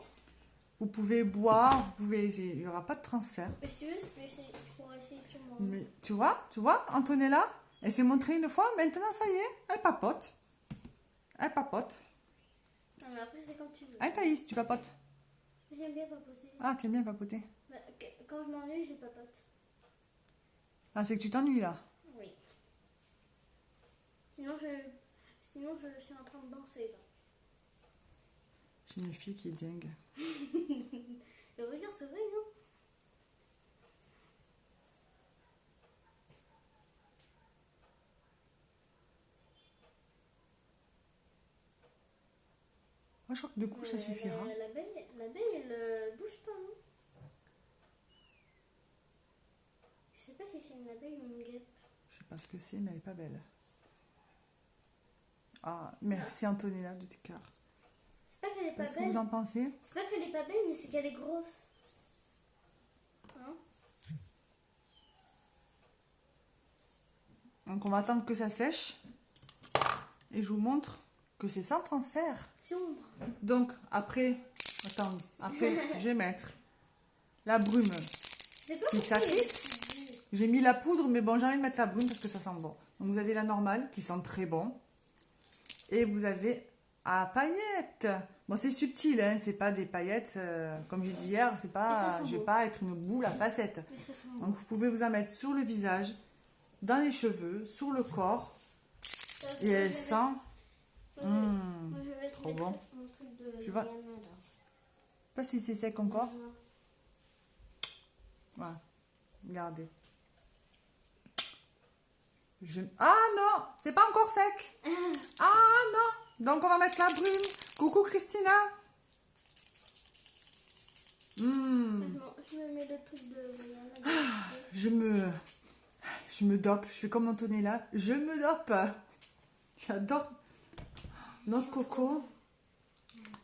Vous pouvez boire. Vous pouvez essayer. Il n'y aura pas de transfert. Mais si tu veux, tu pourras essayer sur moi. Mais tu vois, Antonella, elle s'est montrée une fois. Maintenant, ça y est, elle papote. Elle papote. Non, mais après, c'est quand tu veux. Ah, Thaïs, tu papotes. J'aime bien papoter. Ah, tu aimes bien papoter. Bah, quand je m'ennuie, je papote. Ah, c'est que tu t'ennuies là. Oui. Sinon, je suis en train de danser là. J'ai une fille qui est dingue. Mais regarde, c'est vrai, non? Moi, je crois que 2 couches, ça suffira. L'abeille, elle bouge pas. Hein. Je sais pas si c'est une abeille ou une guêpe. Je sais pas ce que c'est, mais elle est pas belle. Ah, merci Antonella de tes cœurs. C'est pas qu'elle est pas Qu'est-ce que belle. vous en pensez? C'est pas qu'elle est pas belle, mais c'est qu'elle est grosse. Hein? Donc, on va attendre que ça sèche. Et je vous montre que c'est sans transfert. Sombre. Donc, après, je vais mettre la brume. C'est pas Fixatrice. J'ai mis la poudre, mais bon, j'ai envie de mettre la brume parce que ça sent bon. Donc, vous avez la normale qui sent très bon. Et vous avez à paillettes. Bon, c'est subtil, hein, c'est pas des paillettes, comme j'ai dit hier, c'est pas, je vais pas être une boule à facettes. Mais ça sent bon. Donc, vous pouvez vous en mettre sur le visage, dans les cheveux, sur le corps. Et elle sent... Moi, je vais te trop mettre bon. mon truc de Tu vois? Rihanna, là. Pas si c'est sec encore. Non. Voilà. Regardez. Ah non, c'est pas encore sec. Ah non. Donc on va mettre la brume. Coucou Christina. Je me mets le truc de Rihanna. Je me dope. Je fais comme Antonella. Je me dope. J'adore notre coco.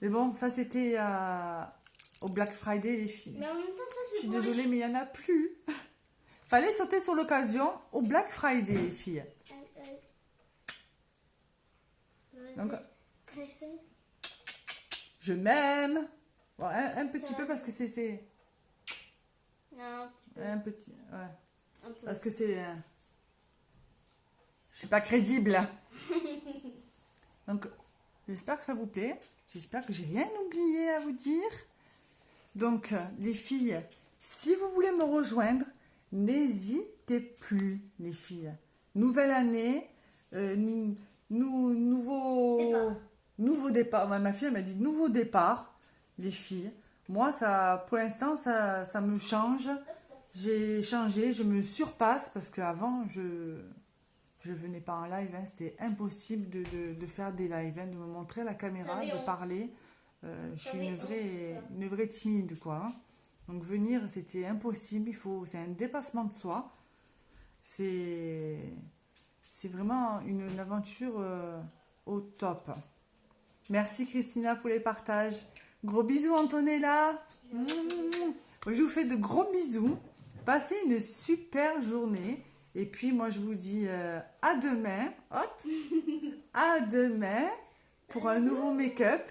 Mais bon, ça c'était au Black Friday les filles. Mais en même temps, ça, Je c'est suis pour les désolée, mais il n'y en a plus. Fallait sauter sur l'occasion au Black Friday, les filles. Donc, Essaye. je m'aime. Bon, un petit peu parce que c'est... Non, Un petit... Ouais. un peu. Parce que c'est... Je suis pas crédible. Donc, j'espère que ça vous plaît. J'espère que j'ai rien oublié à vous dire. Donc, les filles, si vous voulez me rejoindre, n'hésitez plus, les filles. Nouvelle année, Départ. nouveau départ. Ma fille elle m'a dit nouveau départ, les filles. Moi, ça, pour l'instant, ça me change. J'ai changé, je me surpasse parce qu'avant, je venais pas en live, hein, c'était impossible de faire des lives, hein, de me montrer à la caméra, J'avais de honte. parler. Je suis J'avais une vraie timide, quoi, hein. Donc venir, c'était impossible. C'est un dépassement de soi. C'est, c'est vraiment une aventure au top. Merci Christina pour les partages. Gros bisous Antonella. Moi, je vous fais de gros bisous. Passez une super journée. Et puis moi je vous dis à demain. Hop. À demain pour un nouveau make-up.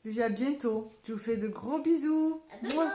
Et puis à bientôt. Je vous fais de gros bisous. À demain.